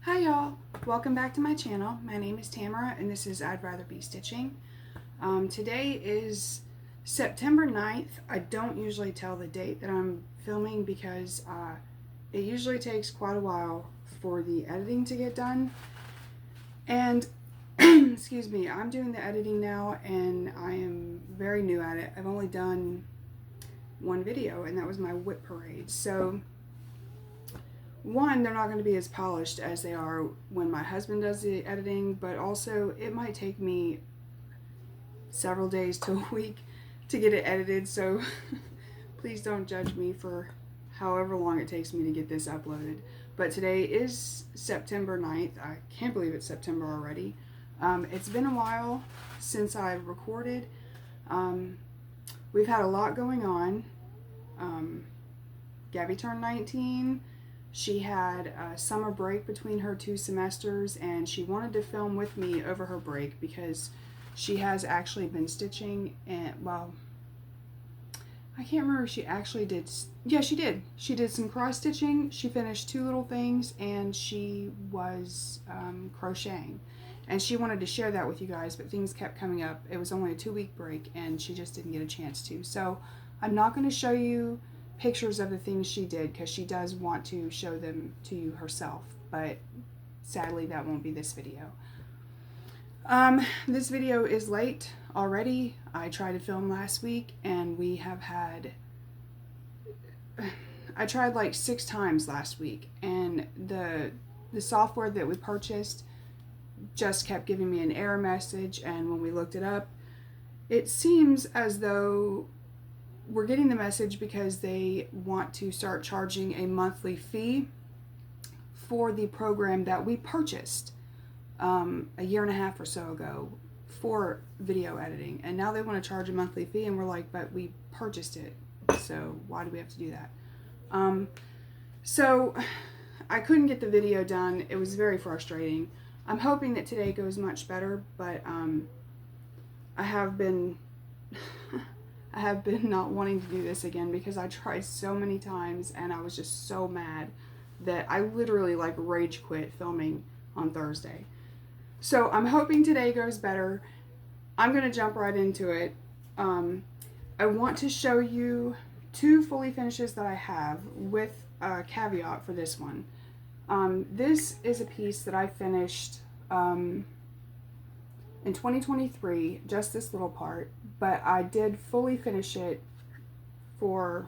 Hi y'all, welcome back to my channel. My name is Tamara and this is I'd Rather Be Stitching. Today is September 9th. I don't usually tell the date that I'm filming because it usually takes quite a while for the editing to get done. And excuse me, I'm doing the editing now and I am very new at it. I've only done one video and that was my whip parade. So one, they're not going to be as polished as they are when my husband does the editing, but also it might take me several days to a week to get it edited, so please don't judge me for however long it takes me to get this uploaded. But today is September 9th. I can't believe it's September already. It's been a while since I recorded. We've had a lot going on. Gabby turned 19. She had a summer break between her 2 semesters and she wanted to film with me over her break because she has actually been stitching and, well, I can't remember if she actually did. Yeah, she did. She did some cross stitching. She finished 2 little things and she was crocheting. And she wanted to share that with you guys, but things kept coming up. It was only a 2-week break and she just didn't get a chance to. So I'm not going to show you pictures of the things she did because she does want to show them to you herself, but sadly that won't be this video. This video is late already. I tried to film last week and we have had, I tried like 6 times last week and the software that we purchased just kept giving me an error message, and when we looked it up, it seems as though we're getting the message because they want to start charging a monthly fee for the program that we purchased a year and a half or so ago for video editing, and now they want to charge a monthly fee, and we're like, but we purchased it, so why do we have to do that? So I couldn't get the video done. It was very frustrating. I'm hoping that today goes much better, but I have been not wanting to do this again because I tried so many times and I was just so mad that I literally like rage quit filming on Thursday. So I'm hoping today goes better. I'm going to jump right into it. I want to show you 2 fully finishes that I have with a caveat for this one. This is a piece that I finished in 2023, just this little part, but I did fully finish it for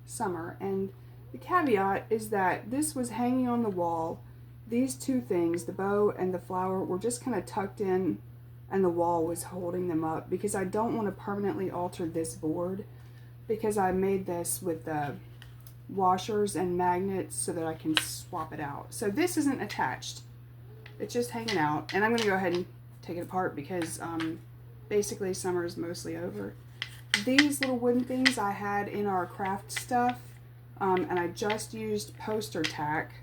summer, and the caveat is that this was hanging on the wall. These 2 things, the bow and the flower, were just kind of tucked in and the wall was holding them up because I don't want to permanently alter this board because I made this with the washers and magnets so that I can swap it out. So this isn't attached. It's just hanging out, and I'm going to go ahead and take it apart because basically summer is mostly over. These little wooden things I had in our craft stuff, and I just used poster tack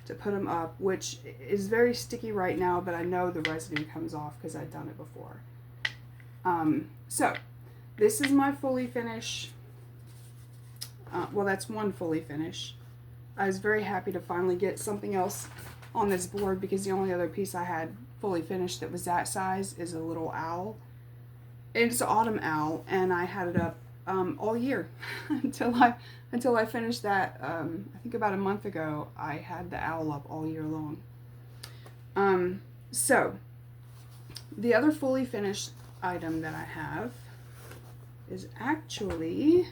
to put them up, which is very sticky right now, but I know the residue comes off because I've done it before. So this is my fully finish. Well, that's one fully finish. I was very happy to finally get something else on this board because the only other piece I had fully finished that was that size is a little owl. It's an autumn owl, and I had it up all year until I finished that. I think about a month ago I had the owl up all year long. So the other fully finished item that I have is actually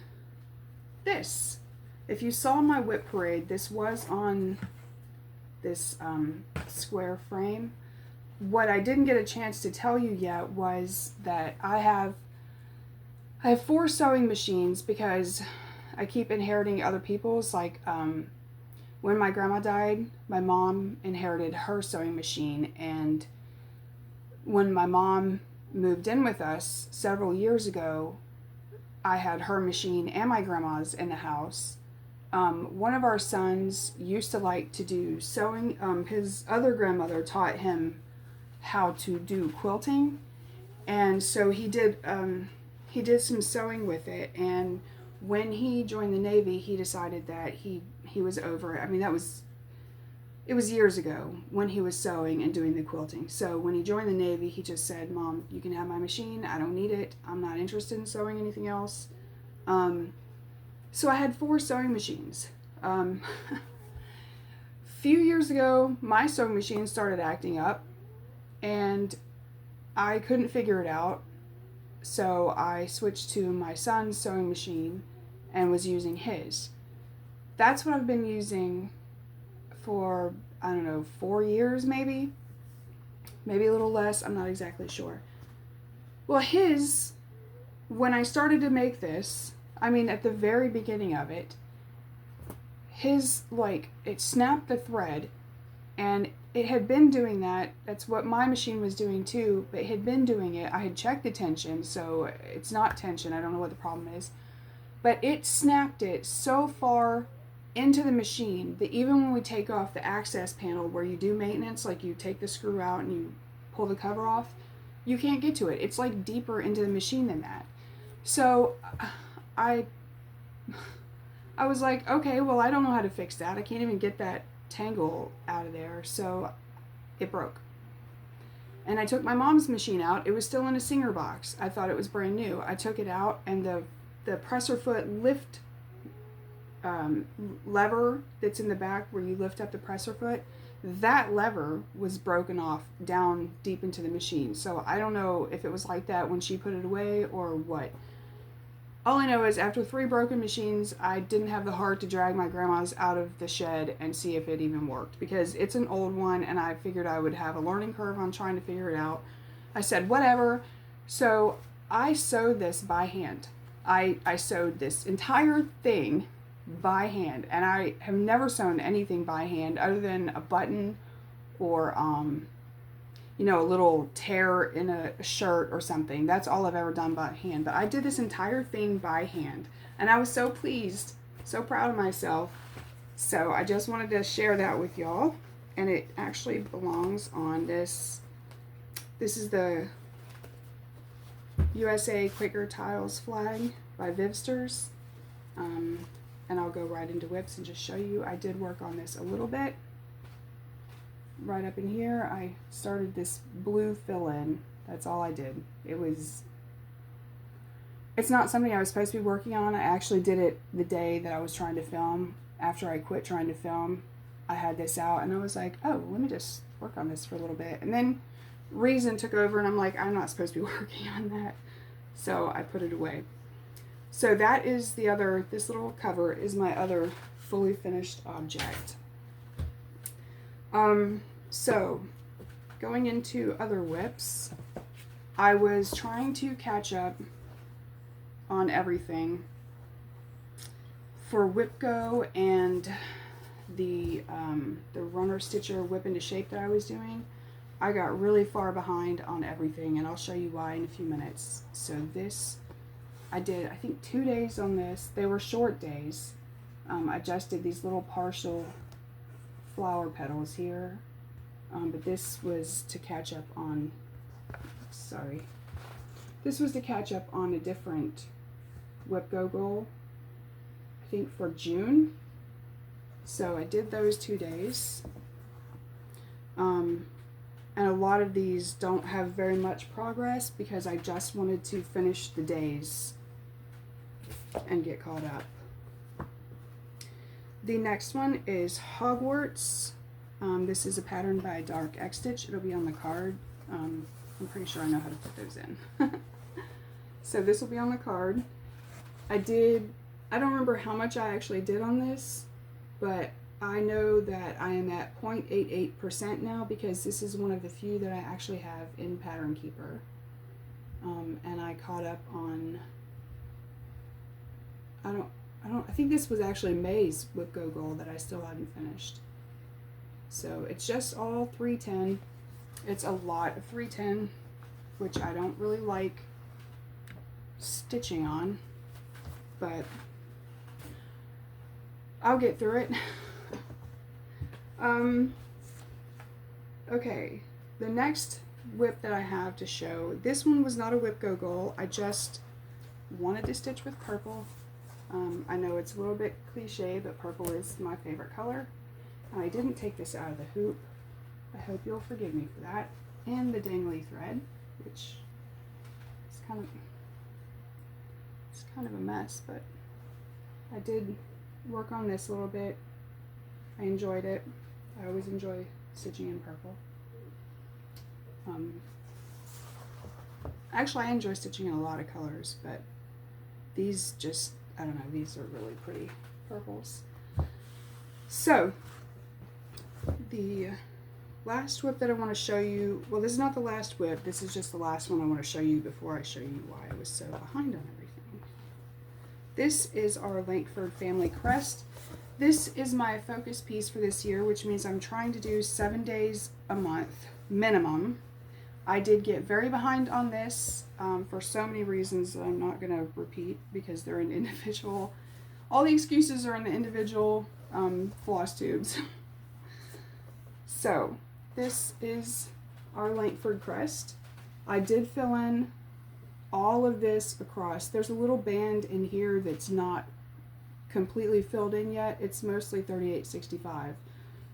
this. If you saw my whip parade, this was on this square frame. What I didn't get a chance to tell you yet was that I have 4 sewing machines because I keep inheriting other people's. Like when my grandma died, my mom inherited her sewing machine, and when my mom moved in with us several years ago, I had her machine and my grandma's in the house. One of our sons used to like to do sewing. His other grandmother taught him how to do quilting, and so he did some sewing with it, and when he joined the Navy he decided that he was over it. I mean, that was it was years ago when he was sewing and doing the quilting. So when he joined the Navy, he just said, Mom, you can have my machine. I don't need it. I'm not interested in sewing anything else. So I had 4 sewing machines. Few years ago, my sewing machine started acting up and I couldn't figure it out. So I switched to my son's sewing machine and was using his. That's what I've been using for, I don't know, 4 years maybe. Maybe a little less, I'm not exactly sure. Well, his, when I started to make this, I mean at the very beginning of it, his, like, it snapped the thread, and it had been doing that. That's what my machine was doing too, but it had been doing it. I had checked the tension, so it's not tension. I don't know what the problem is. But it snapped it so far into the machine that even when we take off the access panel where you do maintenance, like you take the screw out and you pull the cover off, you can't get to it. It's like deeper into the machine than that. So I was like, okay, well, I don't know how to fix that. I can't even get that tangle out of there. So it broke. And I took my mom's machine out. It was still in a Singer box. I thought it was brand new. I took it out, and the presser foot lift lever that's in the back where you lift up the presser foot, that lever was broken off down deep into the machine. So I don't know if it was like that when she put it away or what. All I know is after 3 broken machines, I didn't have the heart to drag my grandma's out of the shed and see if it even worked, because it's an old one and I figured I would have a learning curve on trying to figure it out. I said, whatever. So I sewed this by hand. I sewed this entire thing by hand, and I have never sewn anything by hand other than a button or you know, a little tear in a shirt or something. That's all I've ever done by hand. But I did this entire thing by hand, and I was so pleased, so proud of myself. So I just wanted to share that with y'all. And it actually belongs on this. This is the USA Quaker Tiles flag by Vivsters. And I'll go right into whips and just show you. I did work on this a little bit. Right up in here, I started this blue fill-in. That's all I did. It's not something I was supposed to be working on. I actually did it the day that I was trying to film. After I quit trying to film, I had this out, and I was like, oh, let me just work on this for a little bit. And then reason took over, and I'm like, I'm not supposed to be working on that. So I put it away. So that is the other, this little cover is my other fully finished object. So going into other whips, I was trying to catch up on everything for Whip Go and the runner stitcher whip into shape that I was doing. I got really far behind on everything, and I'll show you why in a few minutes. So this, I did, I think 2 days on this. They were short days. I just did these little partial flower petals here, but this was to catch up on, this was to catch up on a different Whip Go goal, I think for June. So I did those 2 days, and a lot of these don't have very much progress because I just wanted to finish the days and get caught up. The next one is Hogwarts. This is a pattern by Dark X Stitch. It'll be on the card. I'm pretty sure I know how to put those in. So this will be on the card. I don't remember how much I actually did on this, but I know that I am at 0.88% now because this is one of the few that I actually have in Pattern Keeper. And I caught up on, I think this was actually May's Whip Go goal that I still haven't finished. So it's just all 310. It's a lot of 310, which I don't really like stitching on, but I'll get through it. Okay, the next whip that I have to show, this one was not a Whip Go goal. I just wanted to stitch with purple. I know it's a little bit cliche, but purple is my favorite color. I didn't take this out of the hoop. I hope you'll forgive me for that. And the dangly thread, which is kind of a mess, but I did work on this a little bit. I enjoyed it. I always enjoy stitching in purple. Actually, I enjoy stitching in a lot of colors, but these just, I don't know, these are really pretty purples. So, the last whip that I want to show you, well, this is not the last whip, this is just the last one I want to show you before I show you why I was so behind on everything. This is our Lankford family crest. This is my focus piece for this year, which means I'm trying to do 7 days a month minimum. I did get very behind on this for so many reasons that I'm not going to repeat because they're in individual, all the excuses are in the individual floss tubes. So this is our Lankford crest. I did fill in all of this across. There's a little band in here that's not completely filled in yet. It's mostly 3865,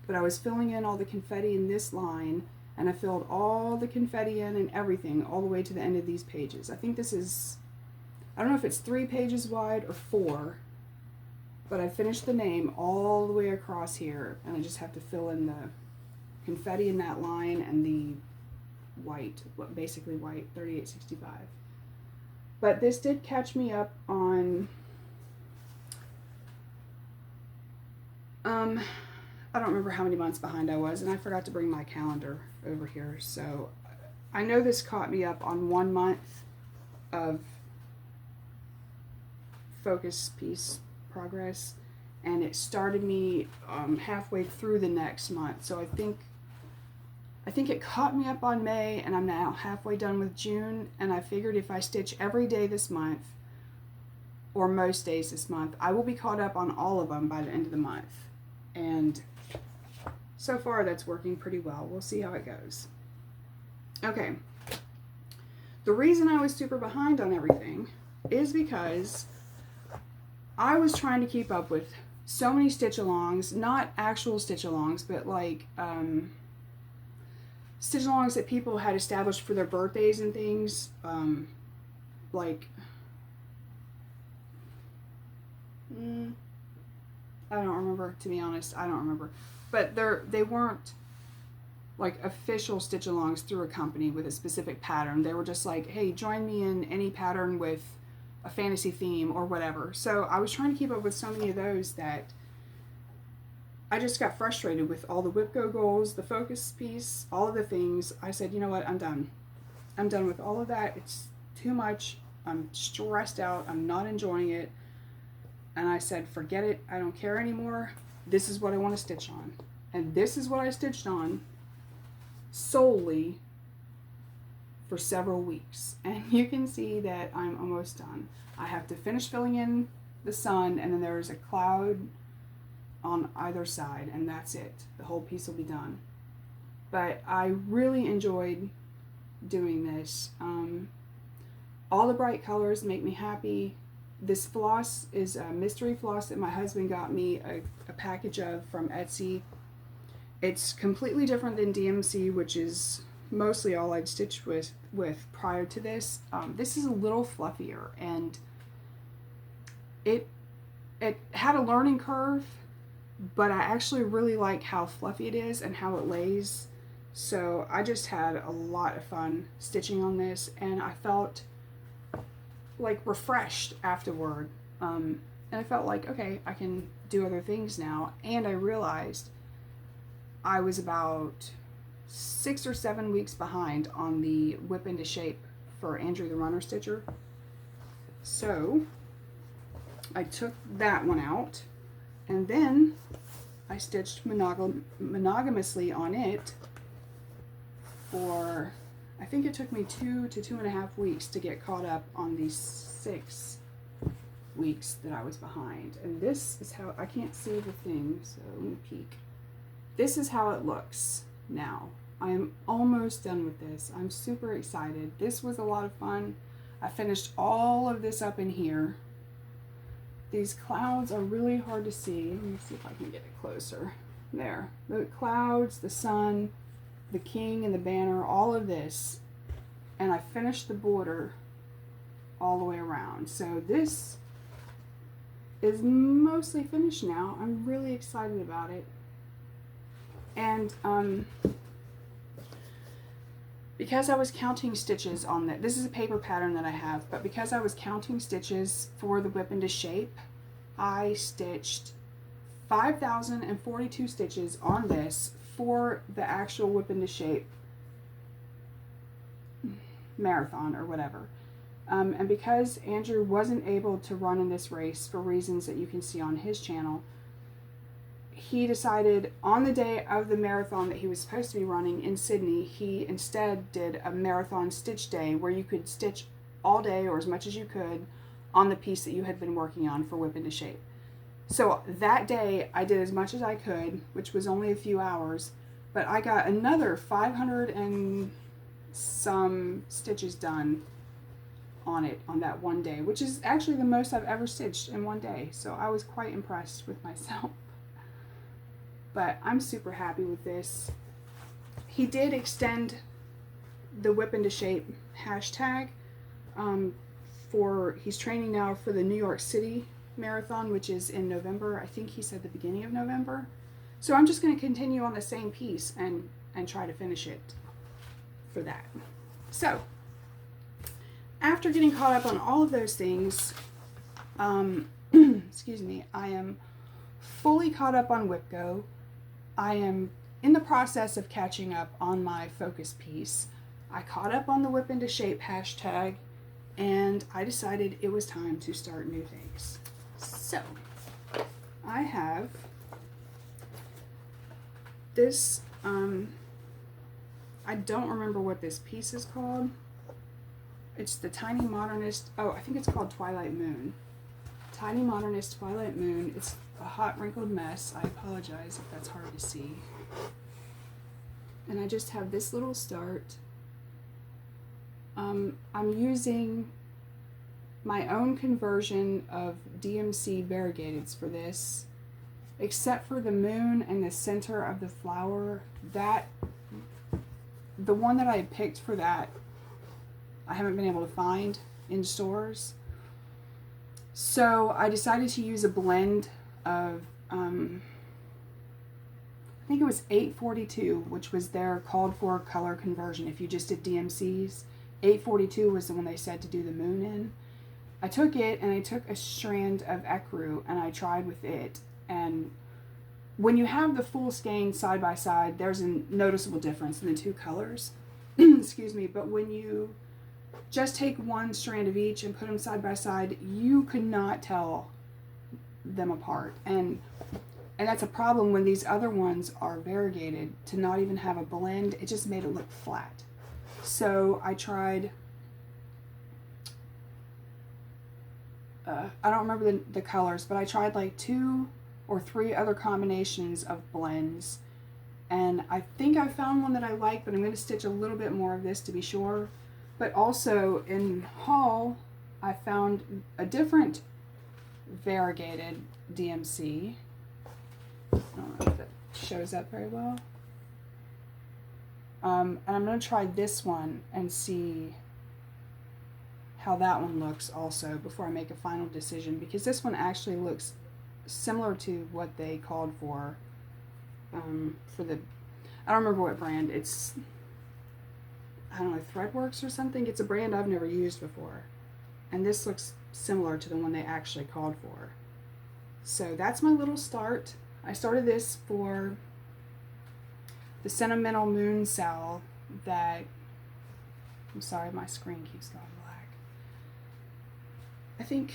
but I was filling in all the confetti in this line, and I filled all the confetti in and everything all the way to the end of these pages. I think this is, I don't know if it's 3 pages wide or 4, but I finished the name all the way across here, and I just have to fill in the confetti in that line and the white, basically white 3865. But this did catch me up on I don't remember how many months behind I was, and I forgot to bring my calendar over here, so I know this caught me up on 1 month of focus piece progress, and it started me halfway through the next month. So I think it caught me up on May, and I'm now halfway done with June, and I figured if I stitch every day this month, or most days this month, I will be caught up on all of them by the end of the month. And so far that's working pretty well. We'll see how it goes. Okay. The reason I was super behind on everything is because I was trying to keep up with so many stitch-alongs, not actual stitch-alongs, but like stitch-alongs that people had established for their birthdays and things. Like, I don't remember, to be honest. I don't remember. But they weren't like official stitch-alongs through a company with a specific pattern. They were just like, hey, join me in any pattern with a fantasy theme or whatever. So I was trying to keep up with so many of those that I just got frustrated with all the whip go goals, the focus piece, all of the things. I said, you know what, I'm done. I'm done with all of that. It's too much. I'm stressed out. I'm not enjoying it. And I said, forget it. I don't care anymore. This is what I want to stitch on. And this is what I stitched on solely for several weeks. And you can see that I'm almost done. I have to finish filling in the sun, and then there's a cloud on either side, and that's it. The whole piece will be done. But I really enjoyed doing this. All the bright colors make me happy. This floss is a mystery floss that my husband got me a package of from Etsy. It's completely different than DMC, which is mostly all I'd stitched with prior to this. This is a little fluffier, and it had a learning curve, but I actually really like how fluffy it is and how it lays. So I just had a lot of fun stitching on this, and I felt like refreshed afterward. And I felt like, okay, I can do other things now. And I realized I was about 6 or 7 weeks behind on the Whip Into Shape for Andrew the Runner Stitcher. So I took that one out, and then I stitched monogamously on it for, I think it took me 2 to 2.5 weeks to get caught up on these 6 weeks that I was behind. And this is how, I can't see the thing, so let me peek. This is how it looks now. I am almost done with this. I'm super excited. This was a lot of fun. I finished all of this up in here. These clouds are really hard to see. Let me see if I can get it closer. there. The clouds, the sun, the king and the banner, all of this. And I finished the border all the way around. So this is mostly finished now. I'm really excited about it. And because I was counting stitches on that, this is a paper pattern that I have, but because I was counting stitches for the whip into shape, I stitched 5,042 stitches on this for the actual whip into shape marathon or whatever. And because Andrew wasn't able to run in this race for reasons that you can see on his channel, he decided on the day of the marathon that he was supposed to be running in Sydney, he instead did a marathon stitch day where you could stitch all day or as much as you could on the piece that you had been working on for whip into shape. So that day I did as much as I could, which was only a few hours, but I got another 500 and some stitches done on it on that one day, which is actually the most I've ever stitched in one day. So I was quite impressed with myself. But I'm super happy with this. He did extend the whip into shape hashtag he's training now for the New York City marathon, which is in November. I think he said the beginning of November. So I'm just going to continue on the same piece and try to finish it for that. So after getting caught up on all of those things, excuse me, I am fully caught up on WhipGo. I am in the process of catching up on my focus piece. I caught up on the whip into shape hashtag, and I decided it was time to start new things. So I have this, I don't remember what this piece is called. It's the Tiny Modernist, I think it's called Twilight Moon. Tiny Modernist Twilight Moon. It's a hot wrinkled mess. I apologize if that's hard to see. And I just have this little start. I'm using my own conversion of DMC variegateds for this, except for the moon and the center of the flower. The one that I picked for that, I haven't been able to find in stores. So I decided to use a blend of, I think it was 842, which was their called for color conversion. If you just did DMCs, 842 was the one they said to do the moon in. I took it and I took a strand of ecru and I tried with it. And when you have the full skein side by side, there's a noticeable difference in the two colors. Excuse me, but when you just take one strand of each and put them side by side, you could not tell them apart. And that's a problem when these other ones are variegated, to not even have a blend. It just made it look flat. So I tried, I don't remember the colors, but I tried like 2 or 3 other combinations of blends. And I think I found one that I like, but I'm going to stitch a little bit more of this to be sure. But also in haul, I found a different variegated DMC. I don't know if that shows up very well. And I'm going to try this one and see how that one looks also before I make a final decision, because this one actually looks similar to what they called for the, I don't remember what brand. It's, I don't know, Threadworks or something. It's a brand I've never used before. And this looks similar to the one they actually called for. So that's my little start. I started this for the Sentimental Moon Cell that, I'm sorry, my screen keeps going black. I think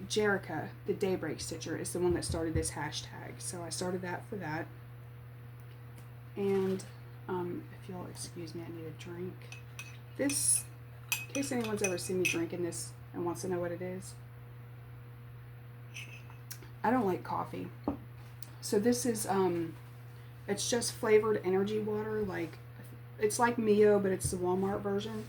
Jerica, the Daybreak Stitcher, is the one that started this hashtag. So I started that for that. And if you'll excuse me, I need a drink. This, in case anyone's ever seen me drinking this and wants to know what it is. I don't like coffee. So this is, it's just flavored energy water. Like, it's like Mio, but it's the Walmart version.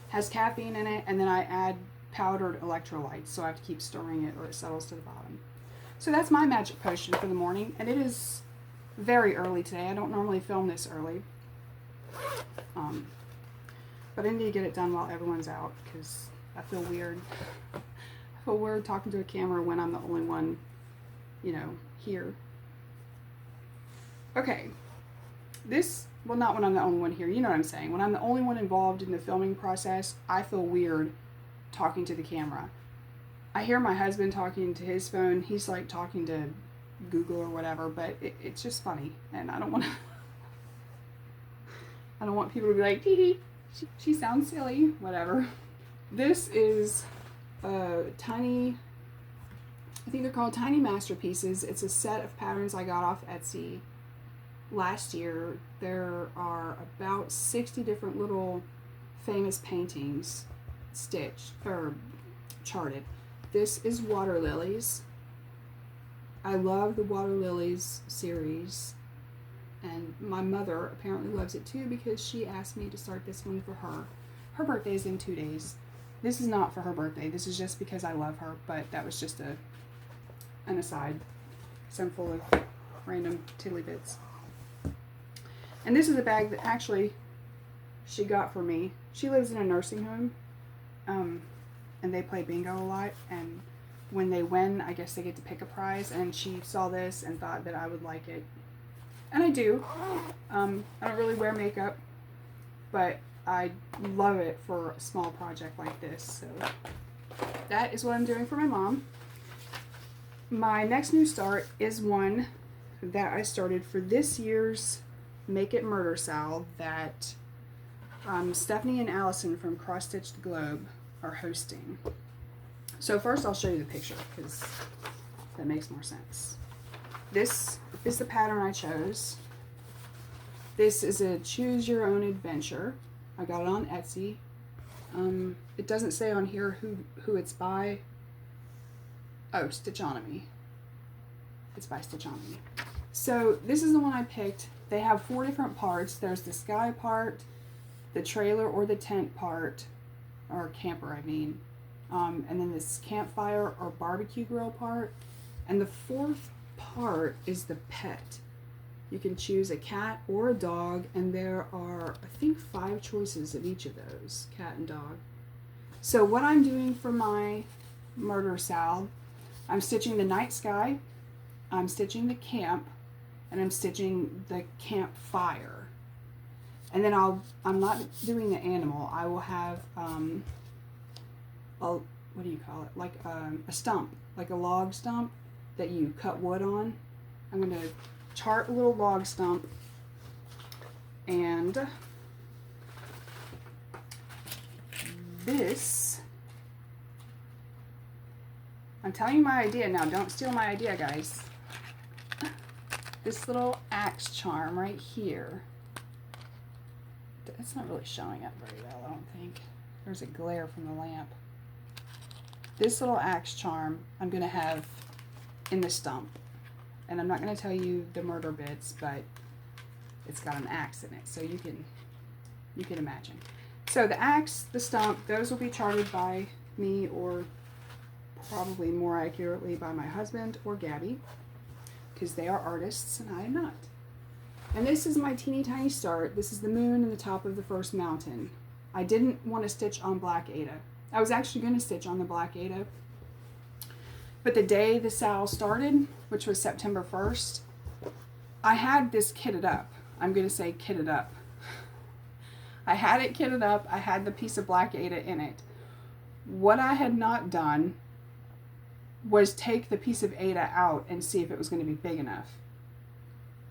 Has caffeine in it, and then I add powdered electrolytes, so I have to keep stirring it or it settles to the bottom. So that's my magic potion for the morning, and it is very early today. I don't normally film this early. But I need to get it done while everyone's out because I feel weird. I feel weird talking to a camera when I'm the only one, you know, here. Okay. Well, not when I'm the only one here. You know what I'm saying. When I'm the only one involved in the filming process, I feel weird talking to the camera. I hear my husband talking to his phone. He's like talking to Google or whatever, but it's just funny. And I don't want to... I don't want people to be like, hee hee, she sounds silly, whatever. This is tiny, I think they're called Tiny Masterpieces. It's a set of patterns I got off Etsy last year. There are about 60 different little famous paintings stitched, or charted. This is water lilies. I love the water lilies series. And my mother apparently loves it too because she asked me to start this one for her. Her birthday is in 2 days. This is not for her birthday. This is just because I love her, but that was just an aside. So I'm full of random tiddly bits. And this is a bag that actually she got for me. She lives in a nursing home, and they play bingo a lot. And when they win, I guess they get to pick a prize. And she saw this and thought that I would like it. And I do. I don't really wear makeup, but I love it for a small project like this. So that is what I'm doing for my mom. My next new start is one that I started for this year's Make It Murder Sal that Stephanie and Allison from Cross Stitch the Globe are hosting. So first I'll show you the picture because that makes more sense. This is the pattern I chose. This is a Choose Your Own Adventure. I got it on Etsy. It doesn't say on here who it's by. Oh, Stitchonomy. It's by Stitchonomy. So this is the one I picked. They have 4 different parts. There's the sky part, the trailer or the tent part, or camper I mean, and then this campfire or barbecue grill part, and the 4th part is the pet. You can choose a cat or a dog, and there are, I think, 5 choices of each of those, cat and dog. So what I'm doing for my Murder Sal, I'm stitching the night sky, I'm stitching the camp, and I'm stitching the campfire. And then I'm not doing the animal. I will have, what do you call it? Like a stump, like a log stump that you cut wood on. I'm going to chart a little log stump, and this, I'm telling you my idea now, don't steal my idea, guys. This little axe charm right here, it's not really showing up very well, I don't think. There's a glare from the lamp. This little axe charm I'm going to have in the stump. And I'm not going to tell you the murder bits, but it's got an axe in it, so you can imagine. So the axe, the stump, those will be charted by me, or probably more accurately by my husband or Gabby, because they are artists and I am not. And this is my teeny tiny start. This is the moon and the top of the first mountain. I didn't want to stitch on Black Ada. I was actually going to stitch on the Black Ada, but the day the sal started, which was September 1st, I had this kitted up. I'm going to say kitted up. I had it kitted up. I had the piece of Black Ada in it. What I had not done was take the piece of Ada out and see if it was going to be big enough.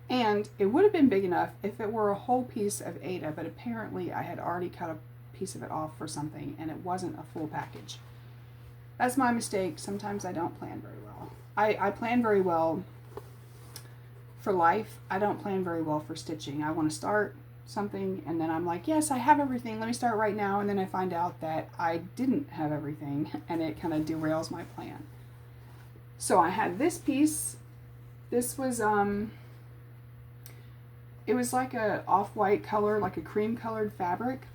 And it would have been big enough if it were a whole piece of Ada, but apparently I had already cut a piece of it off for something and it wasn't a full package. That's my mistake. Sometimes I don't plan very well. I plan very well for life. I don't plan very well for stitching. I want to start something and then I'm like, yes, I have everything. Let me start right now. And then I find out that I didn't have everything and it kind of derails my plan. So I had this piece. This was, it was like a off-white color, like a cream colored fabric.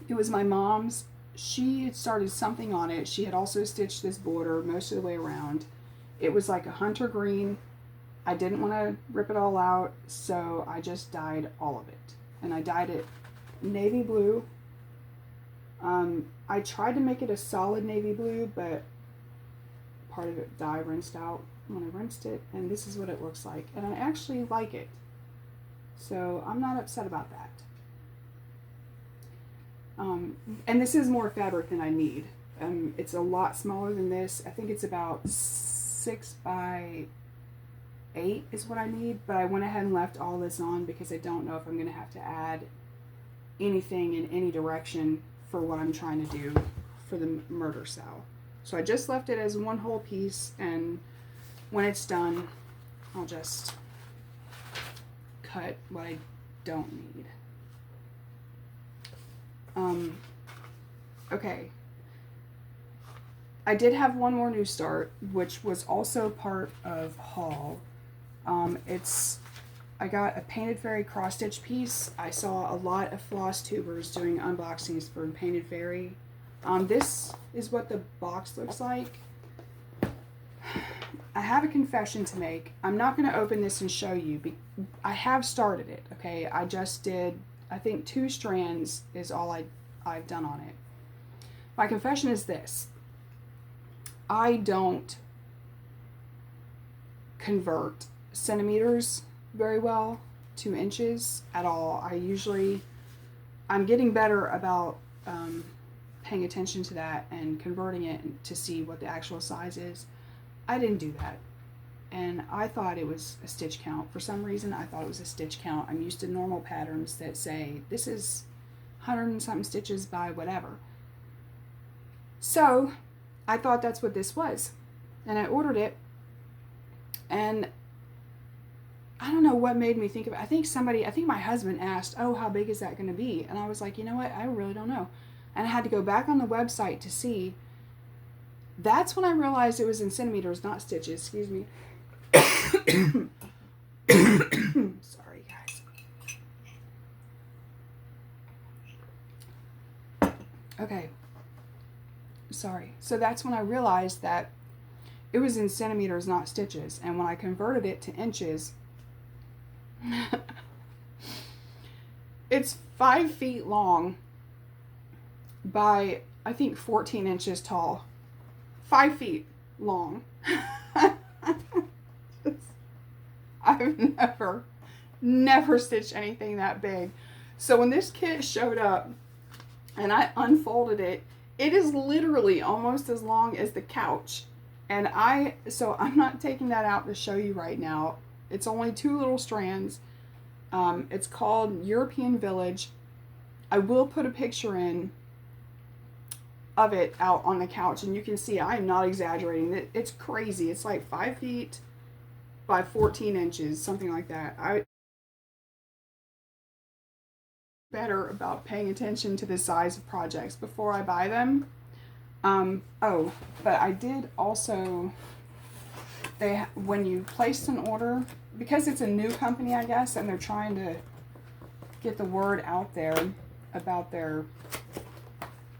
It was my mom's. She had started something on it. She had also stitched this border most of the way around. It was like a hunter green. I didn't want to rip it all out, so I just dyed all of it. And I dyed it navy blue. I tried to make it a solid navy blue, but part of it dye rinsed out when I rinsed it, and this is what it looks like. And I actually like it, so I'm not upset about that. And this is more fabric than I need. It's a lot smaller than this. I think it's about 6 by 8 is what I need, but I went ahead and left all this on because I don't know if I'm going to have to add anything in any direction for what I'm trying to do for the murder cell. So I just left it as one whole piece, and when it's done, I'll just cut what I don't need. Okay. I did have one more new start, which was also part of haul. I got a Painted Fairy cross stitch piece. I saw a lot of floss tubers doing unboxings for Painted Fairy. This is what the box looks like. I have a confession to make. I'm not going to open this and show you. I have started it, okay? I just did, I think 2 strands is all I've done on it. My confession is this. I don't convert centimeters very well to inches at all. I'm getting better about paying attention to that and converting it to see what the actual size is. I didn't do that, and I thought it was a stitch count. For some reason I thought it was a stitch count. I'm used to normal patterns that say this is 100 and something stitches by whatever. So I thought that's what this was, and I ordered it, and I don't know what made me think of it. I think my husband asked, oh, how big is that going to be? And I was like, you know what? I really don't know. And I had to go back on the website to see. That's when I realized it was in centimeters, not stitches. Excuse me. Sorry, guys. Okay. Sorry. So that's when I realized that it was in centimeters, not stitches. And when I converted it to inches, it's 5 feet long by, I think, 14 inches tall. 5 feet long. I've never stitched anything that big. So when this kit showed up and I unfolded it, it is literally almost as long as the couch. And so I'm not taking that out to show you right now. It's only 2 little strands. It's called European Village. I will put a picture in of it out on the couch, and you can see I am not exaggerating. It's crazy. It's like 5 feet by 14 inches, something like that. I better about paying attention to the size of projects before I buy them. Oh, but I did also, when you place an order, because it's a new company, I guess, and they're trying to get the word out there about their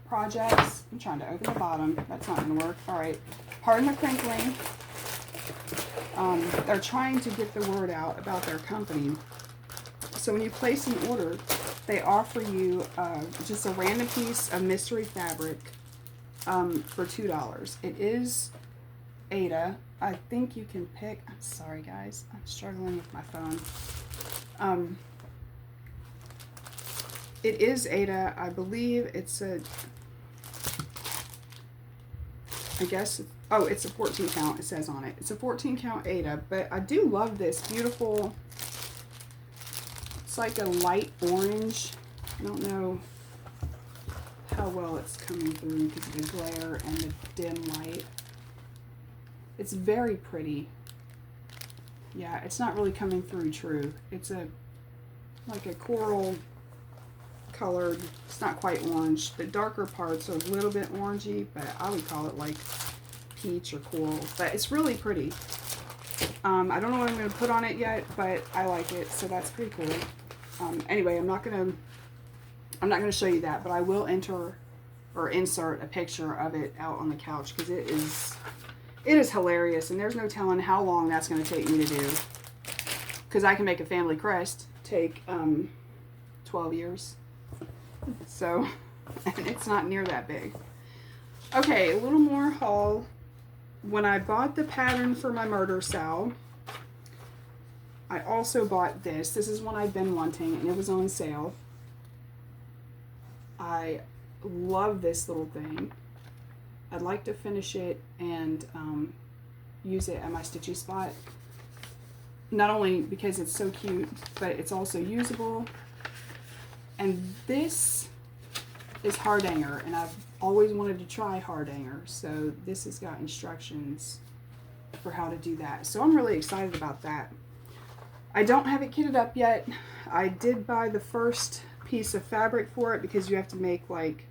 projects. I'm trying to open the bottom. That's not going to work. All right. Pardon the crinkling. They're trying to get the word out about their company. So when you place an order, they offer you just a random piece of mystery fabric for $2. It is Ada. I think you can pick. I'm sorry, guys. I'm struggling with my phone. It is Ada. I believe it's I guess, oh, it's a 14 count, it says on it. It's a 14 count Ada, but I do love this beautiful, it's like a light orange. I don't know how well it's coming through because of the glare and the dim light. It's very pretty. Yeah, it's not really coming through true. It's like a coral colored, it's not quite orange. The darker parts are a little bit orangey, but I would call it like peach or coral. But it's really pretty. I don't know what I'm going to put on it yet, but I like it, so that's pretty cool. Anyway, I'm not going to show you that, but I will enter or insert a picture of it out on the couch because It is hilarious, and there's no telling how long that's going to take me to do. Because I can make a family crest take 12 years. So, and it's not near that big. Okay, a little more haul. When I bought the pattern for my murder sow, I also bought this. This is one I've been wanting, and it was on sale. I love this little thing. I'd like to finish it and use it at my stitchy spot. Not only because it's so cute, but it's also usable. And this is Hardanger, and I've always wanted to try Hardanger. So this has got instructions for how to do that. So I'm really excited about that. I don't have it kitted up yet. I did buy the first piece of fabric for it because you have to make like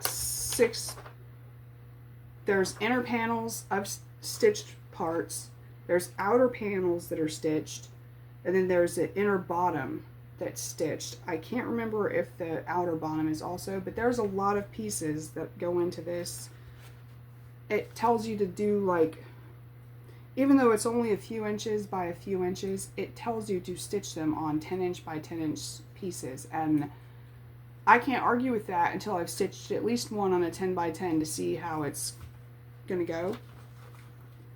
6. There's inner panels of stitched parts. There's outer panels that are stitched. And then there's the inner bottom that's stitched. I can't remember if the outer bottom is also, but there's a lot of pieces that go into this. It tells you to do like, even though it's only a few inches by a few inches, it tells you to stitch them on 10-inch by 10-inch pieces. And I can't argue with that until I've stitched at least one on a 10 by 10 to see how it's gonna go.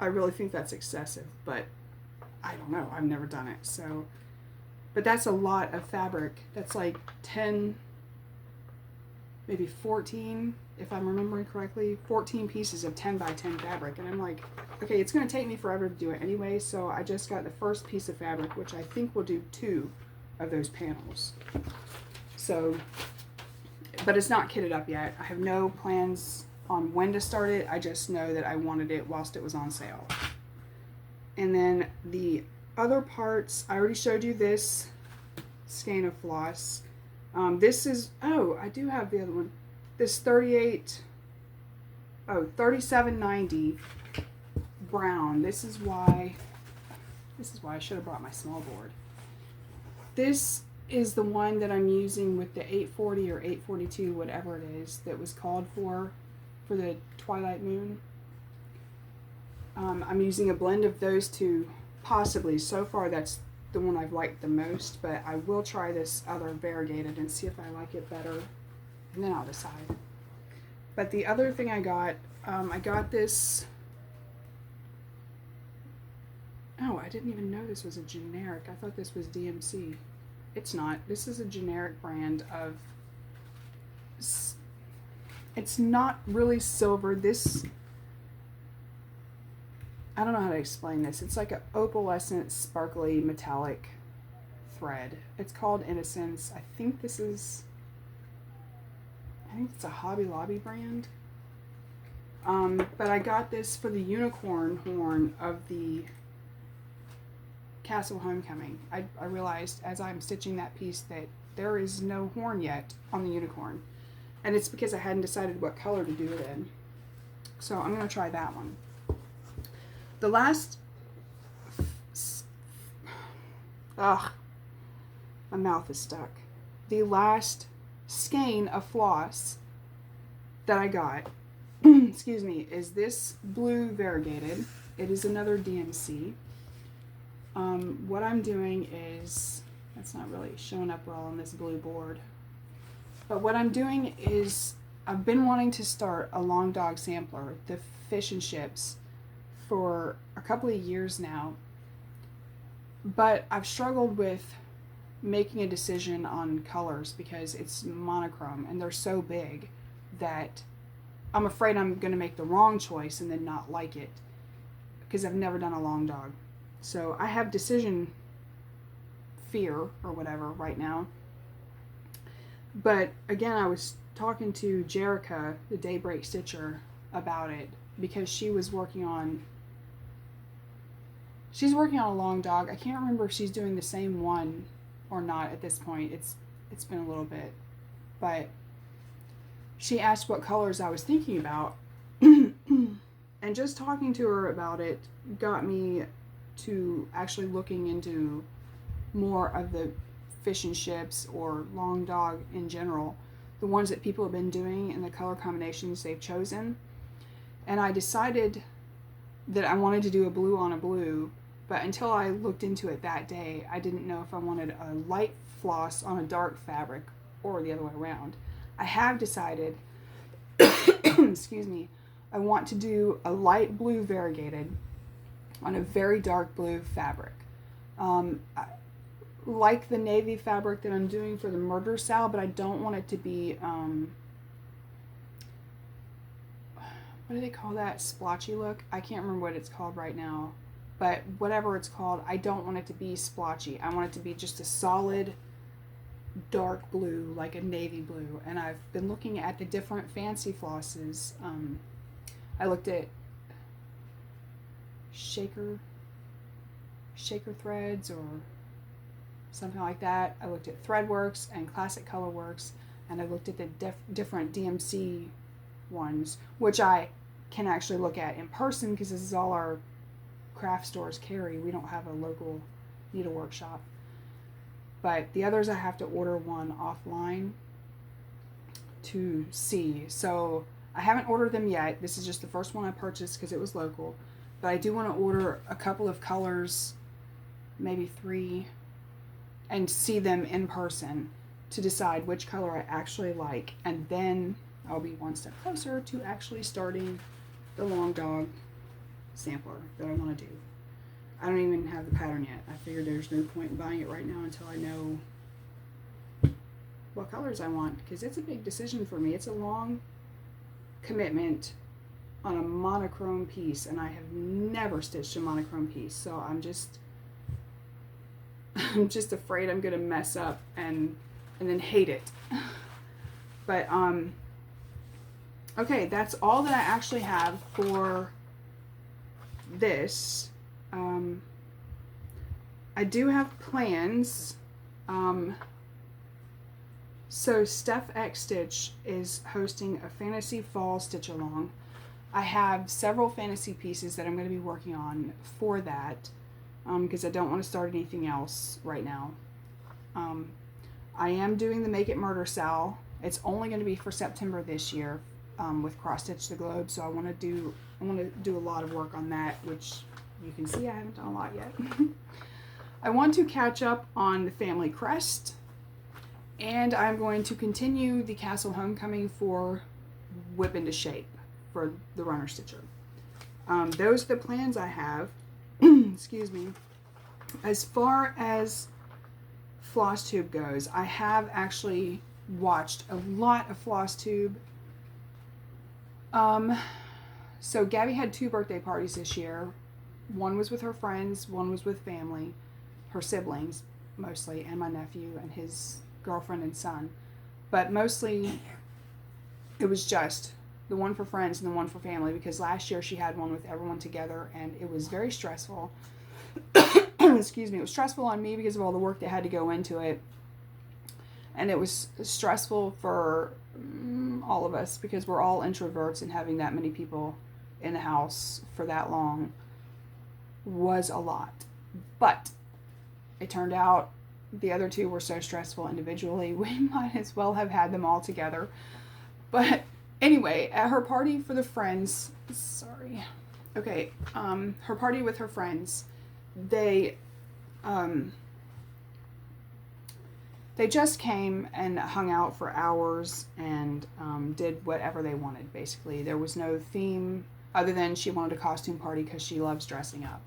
I really think that's excessive, but I don't know. I've never done it. So, but that's a lot of fabric. That's like 10, maybe 14, if I'm remembering correctly, 14 pieces of 10 by 10 fabric. And I'm like, okay, it's going to take me forever to do it anyway, so I just got the first piece of fabric, which I think will do 2 of those panels. So, but it's not kitted up yet. I have no plans on when to start it. I just know that I wanted it whilst it was on sale. And then the other parts, I already showed you this skein of floss. This is, oh, I do have the other one. This 3790 brown. This is why I should have brought my small board. This is the one that I'm using with the 840 or 842, whatever it is, that was called for the Twilight Moon. I'm using a blend of those two, possibly. So far, that's the one I've liked the most, but I will try this other variegated and see if I like it better, and then I'll decide. But the other thing I got this. Oh, I didn't even know this was a generic. I thought this was DMC. It's not. This is a generic brand of. It's not really silver. This. I don't know how to explain this. It's like an opalescent, sparkly, metallic thread. It's called Innocence. I think it's a Hobby Lobby brand. But I got this for the unicorn horn of the Castle Homecoming. I realized as I'm stitching that piece that there is no horn yet on the unicorn. And it's because I hadn't decided what color to do it in. So I'm going to try that one. The last, my mouth is stuck. The last skein of floss that I got, excuse me, is this blue variegated. It is another DMC. What I'm doing is, that's not really showing up well on this blue board, but what I'm doing is, I've been wanting to start a long dog sampler, the fish and chips, for a couple of years now, but I've struggled with making a decision on colors because it's monochrome and they're so big that I'm afraid I'm going to make the wrong choice and then not like it because I've never done a long dog. So I have decision fear or whatever right now. But again, I was talking to Jerica, the Daybreak Stitcher, about it because she's working on a long dog. I can't remember if she's doing the same one or not at this point. It's been a little bit. But she asked what colors I was thinking about. And just talking to her about it got me to actually looking into more of the fish and chips or long dog in general, the ones that people have been doing and the color combinations they've chosen. And I decided that I wanted to do a blue on a blue, but until I looked into it that day, I didn't know if I wanted a light floss on a dark fabric or the other way around. I have decided, excuse me, I want to do a light blue variegated on a very dark blue fabric. Like the navy fabric that I'm doing for the murder sal, but I don't want it to be, what do they call that? Splotchy look? I can't remember what it's called right now. But whatever it's called, I don't want it to be splotchy. I want it to be just a solid dark blue, like a navy blue. And I've been looking at the different fancy flosses. I looked at shaker threads or something like that. I looked at Threadworks and Classic Colorworks, and I looked at the different DMC ones, which I can actually look at in person because this is all our craft stores carry. We don't have a local needlework shop. But the others I have to order one offline to see. So I haven't ordered them yet. This is just the first one I purchased because it was local. But I do want to order a couple of colors, maybe 3, and see them in person to decide which color I actually like. And then I'll be one step closer to actually starting the long dog sampler that I want to do. I don't even have the pattern yet. I figured there's no point in buying it right now until I know what colors I want, because it's a big decision for me. It's a long commitment on a monochrome piece, and I have never stitched a monochrome piece, so I'm just afraid I'm gonna mess up and then hate it. But okay, that's all that I actually have for this. I do have plans. So Steph X Stitch is hosting a fantasy fall stitch along. I have several fantasy pieces that I'm going to be working on for that, because I don't want to start anything else right now. I am doing the Make It Murder Sal. It's only going to be for September this year, with Cross Stitch the Globe. So I want to do a lot of work on that, which you can see I haven't done a lot yet. I want to catch up on the family crest, and I'm going to continue the Castle Homecoming for Whip into Shape for the Runner Stitcher. Those are the plans I have. Excuse me. As far as Flosstube goes, I have actually watched a lot of Flosstube. So Gabby had 2 birthday parties this year. One was with her friends, one was with family, her siblings mostly, and my nephew and his girlfriend and son. But mostly it was just the one for friends and the one for family, because last year she had one with everyone together and it was very stressful. Excuse me. It was stressful on me because of all the work that had to go into it. And it was stressful for all of us because we're all introverts, and having that many people in the house for that long was a lot. But it turned out the other 2 were so stressful individually, we might as well have had them all together. But anyway, at her party for the friends, her party with her friends, they just came and hung out for hours and did whatever they wanted, basically. There was no theme other than she wanted a costume party because she loves dressing up.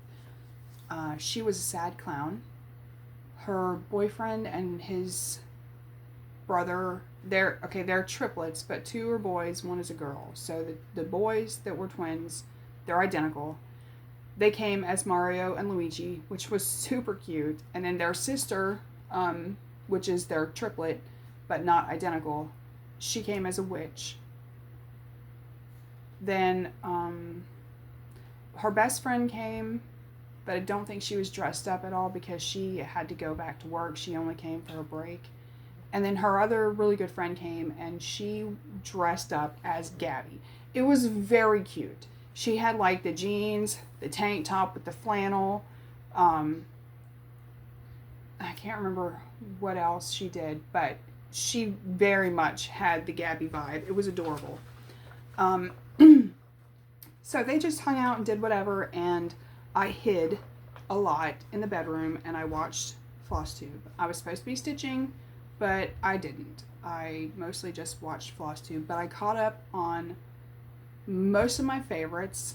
She was a sad clown. Her boyfriend and his brother, they're triplets, but 2 are boys, 1 is a girl. So the boys that were twins, they're identical. They came as Mario and Luigi, which was super cute. And then their sister, which is their triplet, but not identical, she came as a witch. Then her best friend came, but I don't think she was dressed up at all because she had to go back to work. She only came for a break. And then her other really good friend came, and she dressed up as Gabby. It was very cute. She had like the jeans, the tank top with the flannel. I can't remember what else she did, but she very much had the Gabby vibe. It was adorable. So they just hung out and did whatever, and I hid a lot in the bedroom and I watched Flosstube. I was supposed to be stitching, but I didn't. I mostly just watched Flosstube, but I caught up on most of my favorites,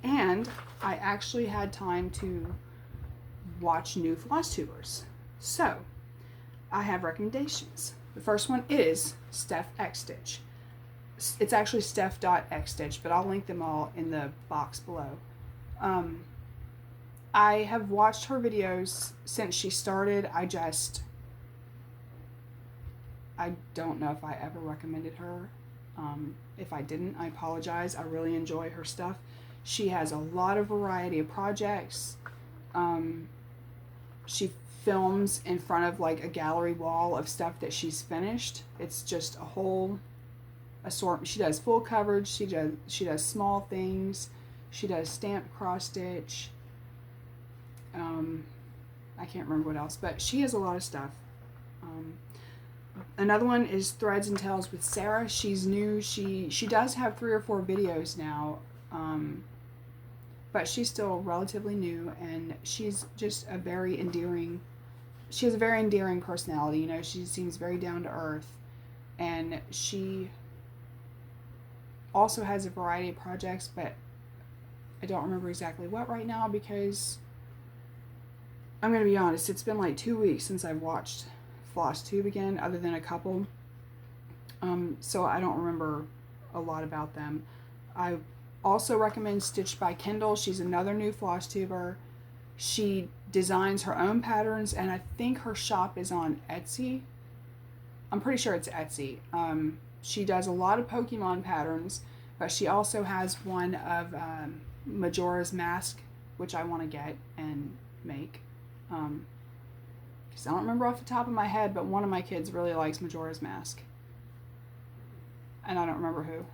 and I actually had time to watch new Flosstubers. So I have recommendations. The first one is Steph X Stitch. It's actually steph.xstitch, but I'll link them all in the box below. I have watched her videos since she started. I don't know if I ever recommended her. If I didn't, I apologize. I really enjoy her stuff. She has a lot of variety of projects. She films in front of like a gallery wall of stuff that she's finished. It's just a whole assortment. She does full coverage. She does small things. She does stamped cross stitch. I can't remember what else, but she has a lot of stuff. Another one is Threads and Tales with Sarah. She's new. She does have 3 or 4 videos now, but she's still relatively new, and she's just a very endearing. She has a very endearing personality. You know, she seems very down to earth, and she also has a variety of projects, but I don't remember exactly what right now because I'm going to be honest, it's been like 2 weeks since I've watched Flosstube again, other than a couple. So I don't remember a lot about them. I also recommend Stitched by Kendall. She's another new Flosstuber. She designs her own patterns, and I think her shop is on Etsy. I'm pretty sure it's Etsy. She does a lot of Pokemon patterns, but she also has one of Majora's Mask, which I want to get and make. Because I don't remember off the top of my head, but one of my kids really likes Majora's Mask. And I don't remember who.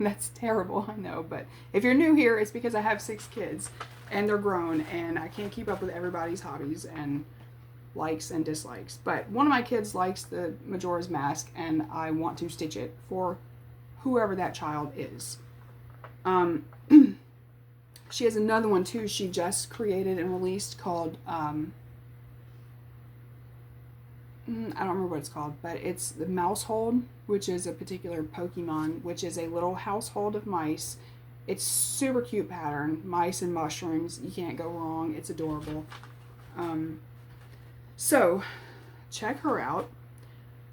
That's terrible, I know. But if you're new here, it's because I have 6 kids, and they're grown, and I can't keep up with everybody's hobbies and likes and dislikes. But one of my kids likes the Majora's Mask, and I want to stitch it for whoever that child is. She has another one too she just created and released called I don't remember what it's called, but it's the Mousehold, which is a particular Pokemon, which is a little household of mice. It's super cute pattern, mice and mushrooms. You can't go wrong. It's adorable. So check her out.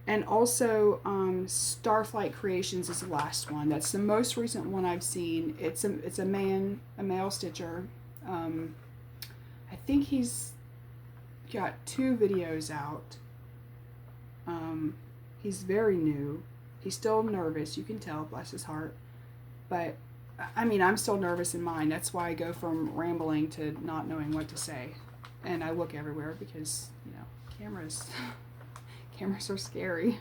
And also Starflight Creations is the last one. That's the most recent one I've seen. It's a male stitcher. I think he's got 2 videos out. He's very new. He's still nervous. You can tell, bless his heart. But I mean, I'm still nervous in mine. That's why I go from rambling to not knowing what to say, and I look everywhere because, you know, cameras are scary.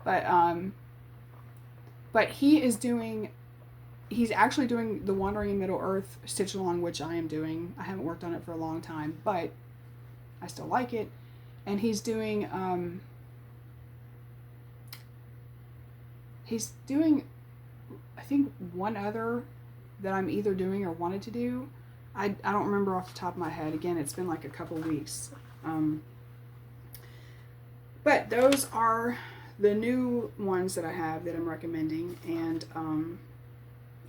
But he's actually doing the Wandering in Middle Earth stitch along, which I am doing. I haven't worked on it for a long time, but I still like it. And he's doing I think one other that I'm either doing or wanted to do. I don't remember off the top of my head. Again, it's been like a couple weeks. But those are the new ones that I have that I'm recommending, and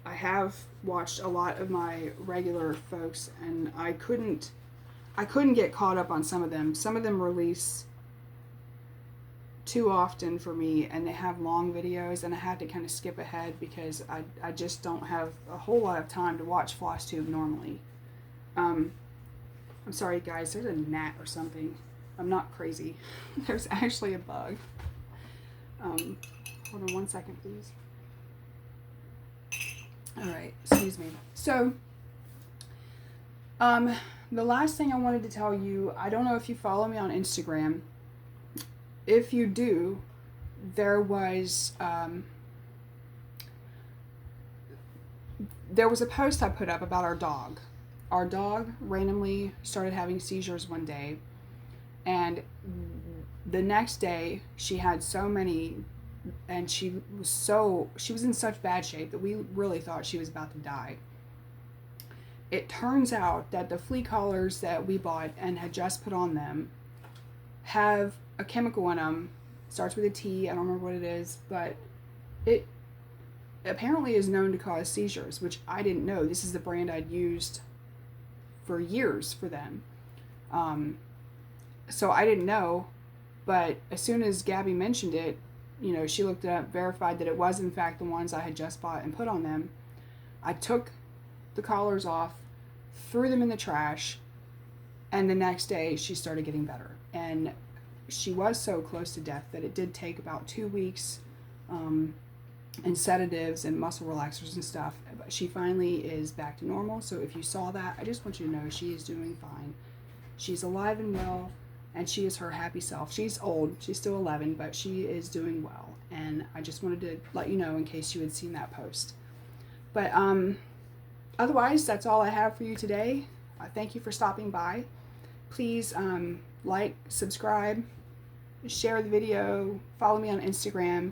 I have watched a lot of my regular folks, and I couldn't get caught up on some of them. Some of them release too often for me, and they have long videos, and I had to kind of skip ahead because I just don't have a whole lot of time to watch Flosstube normally. I'm sorry guys, there's a gnat or something. I'm not crazy. There's actually a bug. Hold on 1 second, please. Alright, excuse me. So, the last thing I wanted to tell you, I don't know if you follow me on Instagram. If you do, there was a post I put up about our dog. Our dog randomly started having seizures one day, and the next day she had so many and she was in such bad shape that we really thought she was about to die. It turns out that the flea collars that we bought and had just put on them have a chemical in them. Starts with a T. I don't remember what it is, but it apparently is known to cause seizures, which I didn't know. This is the brand I'd used for years for them. So I didn't know, but as soon as Gabby mentioned it, you know, she looked it up, verified that it was in fact the ones I had just bought and put on them. I took the collars off, threw them in the trash, and the next day she started getting better. And she was so close to death that it did take about 2 weeks and sedatives and muscle relaxers and stuff. But she finally is back to normal. So if you saw that, I just want you to know she is doing fine. She's alive and well, and she is her happy self. She's old. She's still 11, but she is doing well. And I just wanted to let you know in case you had seen that post. But otherwise, that's all I have for you today. Thank you for stopping by. Please like, subscribe, share the video, follow me on Instagram.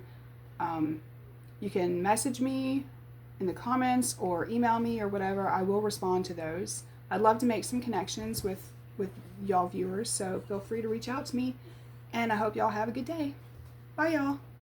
You can message me in the comments or email me or whatever. I will respond to those. I'd love to make some connections with y'all viewers, so feel free to reach out to me. And I hope y'all have a good day. Bye, y'all.